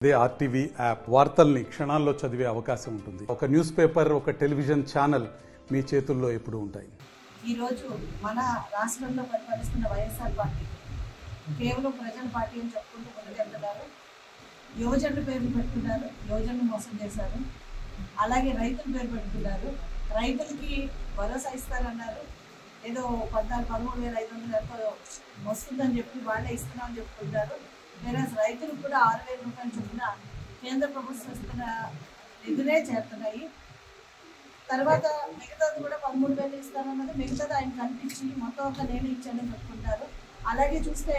They RTV app వార్తల్ని క్షణాల్లో చదివే అవకాశం ఉంటుంది. ఒక న్యూస్ పేపర్, ఒక టెలివిజన్ ఛానల్ మీ చేతుల్లో ఎప్పుడూ ఉంటాయి. ఈరోజు మన రాష్ట్రంలో పరిపాలిస్తున్న వైఎస్ఆర్ పార్టీ కేవలం ప్రజల పార్టీ అని చెప్పుకుంటూ ముందుకెళ్తున్నారు. యువజనుల పేర్లు పెట్టుకున్నారు, యువజనులు మోసం చేశారు. అలాగే రైతుల పేరు పెట్టుకున్నారు, రైతులకి భరోసా ఇస్తారన్నారు. ఏదో 13,500 ఎంతో వస్తుందని చెప్పి వాళ్ళే ఇస్తున్నామని చెప్పుకుంటారు. వేరే రైతులకు కూడా 6,000 రూపాయలు చొప్పున కేంద్ర ప్రభుత్వం ఇస్తున్న నిధులే చేరుతున్నాయి. తర్వాత మిగతాది కూడా 13,000 ఇస్తానన్నది మిగతాది ఆయన కనిపించి మొత్తం ఒక నేను ఇచ్చానని చెప్పుకుంటారు. అలాగే చూస్తే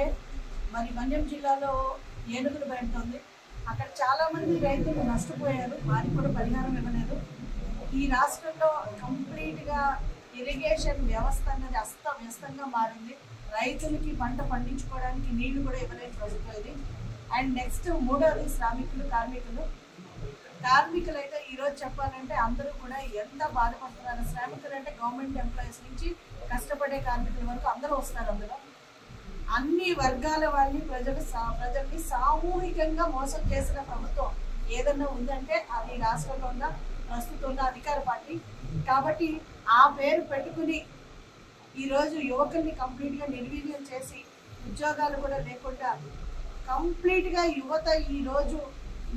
మరి మన్యం జిల్లాలో ఏనుగులు పెడుతుంది. అక్కడ చాలామంది రైతులు నష్టపోయారు, వారికి కూడా పరిహారం ఇవ్వలేదు. ఈ రాష్ట్రంలో కంప్లీట్గా ఇరిగేషన్ వ్యవస్థ అన్నది అస్తవ్యస్తంగా మారింది. రైతులకి పంట పండించుకోవడానికి నీళ్లు కూడా ఇవ్వలేని ప్రభుత్వం ఇది. అండ్ నెక్స్ట్ మూడవది శ్రామికులు, కార్మికులు అయితే ఈరోజు చెప్పాలంటే అందరూ కూడా ఎంత బాధపడుతున్నారు. శ్రామికులు అంటే గవర్నమెంట్ ఎంప్లాయీస్ నుంచి కష్టపడే కార్మికుల వరకు అందరూ వస్తారు. అందులో అన్ని వర్గాల వాళ్ళని ప్రజల్ని సామూహికంగా మోసం చేసిన ప్రభుత్వం ఏదన్నా ఉందంటే అది రాష్ట్రంలో ఉన్న ప్రస్తుతం ఉన్న అధికార పార్టీ. కాబట్టి ఆ పేరు పెట్టుకుని ఈరోజు యువకుల్ని కంప్లీట్గా నిర్వీర్యం చేసి ఉద్యోగాలు కూడా లేకుండా కంప్లీట్గా యువత ఈరోజు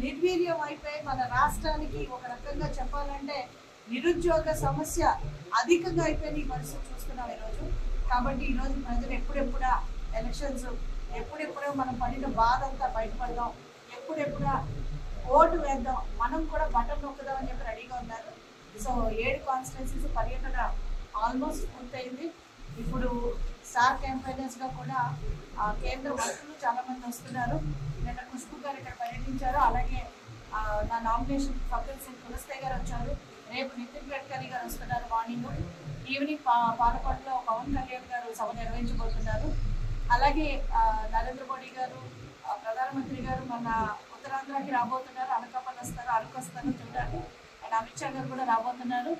నిర్వీర్యం అయిపోయి మన రాష్ట్రానికి ఒక రకంగా చెప్పాలంటే నిరుద్యోగ సమస్య అధికంగా అయిపోయిన ఈ పరిస్థితి చూస్తున్నాం ఈరోజు. కాబట్టి ఈరోజు ప్రజలు ఎప్పుడెప్పుడా ఎలక్షన్స్, ఎప్పుడెప్పుడో మనం పడిన బాధ అంతా బయటపడదాం, ఎప్పుడెప్పుడా ఓటు వేద్దాం, మనం కూడా బటన్ నొక్కుదాం అని చెప్పి రెడీగా ఉన్నారు. సో 7 కాన్స్టిట్యున్సీస్ పర్యటన ఆల్మోస్ట్ పూర్తయింది. ఇప్పుడు స్టార్ క్యాంపెయినర్స్గా కూడా కేంద్ర మంత్రులు చాలామంది వస్తున్నారు. నిన్న ఖుష్బు గారు ఇక్కడ పర్యటించారు. అలాగే నా నామినేషన్ కపిల్ సింగ్ కులస్తే గారు వచ్చారు. రేపు నితిన్ గడ్కరీ గారు వస్తున్నారు. మార్నింగ్, ఈవినింగ్ పాలకొండలో పవన్ కళ్యాణ్ గారు సభ నిర్వహించబోతున్నారు. అలాగే నరేంద్ర మోడీ గారు, ప్రధానమంత్రి గారు మన ఉత్తరాంధ్రకి రాబోతున్నారు. అనకాపల్లి వస్తారు, అరకు వస్తారు చూడాలి. అండ్ అమిత్ షా గారు కూడా రాబోతున్నారు.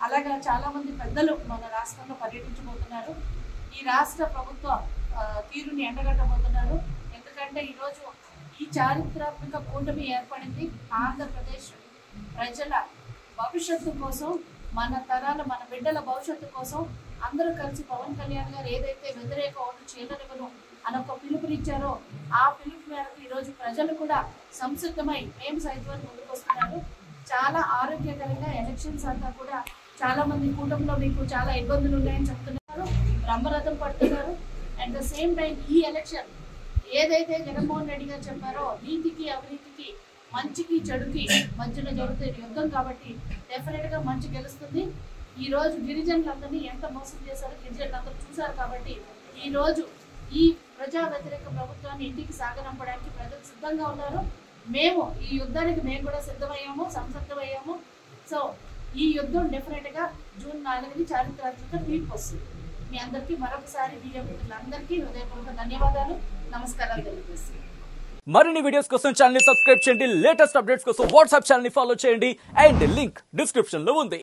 అలాగే చాలామంది పెద్దలు మన రాష్ట్రంలో పర్యటించబోతున్నారు. ఈ రాష్ట్ర ప్రభుత్వ తీరుని ఎండగట్టబోతున్నారు. ఎందుకంటే ఈరోజు ఈ చారిత్రాత్మక కూటమి ఏర్పడింది ఆంధ్రప్రదేశ్ ప్రజల భవిష్యత్తు కోసం, మన తరాల మన బిడ్డల భవిష్యత్తు కోసం అందరూ కలిసి పవన్ కళ్యాణ్ గారు ఏదైతే వ్యతిరేక ఓటు చేయనివ్వను అని ఒక పిలుపునిచ్చారో ఆ పిలుపు మేరకు ఈరోజు ప్రజలు కూడా సంసిద్ధమై మేము సైతం ముందుకు వస్తున్నారు. చాలా ఆరోగ్యకరంగా ఎలక్షన్స్ అంతా కూడా చాలా మంది కూటమిలో మీకు చాలా ఇబ్బందులు ఉన్నాయని చెప్తున్నారు, బ్రహ్మరథం పడుతున్నారు. అట్ ద సేమ్ టైం ఈ ఎలక్షన్ ఏదైతే జగన్మోహన్ రెడ్డి గారు చెప్పారో నీతికి అవినీతికి మంచికి చెడుకి మధ్యలో జరుగుతున్న యుద్ధం కాబట్టి డెఫినెట్గా మంచి గెలుస్తుంది. ఈ రోజు గిరిజనులందరినీ ఎంత మోసం చేశారో గిరిజనులందరూ చూశారు. కాబట్టి ఈ రోజు ఈ ప్రజా వ్యతిరేక ప్రభుత్వాన్ని ఇంటికి సాగనంపడానికి ప్రజలు సిద్ధంగా ఉన్నారు. మేము ఈ యుద్ధానికి మేము కూడా సిద్ధమయ్యాము, సంసిద్ధమయ్యాము. సో ఈ యుద్ధం డెఫినెట్గా జూన్ 4 చారిత్రాత్మక తీర్పు వస్తుంది. మీ అందరికీ మరొకసారి మీడియా మిత్రులందరికీ హృదయపూర్వక ధన్యవాదాలు, నమస్కారాలు తెలియజేస్తున్నాను. మరిన్ని వీడియోస్ కోసం ఛానల్ ని సబ్స్క్రైబ్ చేయండి. లేటెస్ట్ అప్డేట్స్ కోసం వాట్సాప్ ఛానల్ ని ఫాలో చేయండి. అండ్ లింక్ డిస్క్రిప్షన్ లో ఉంది.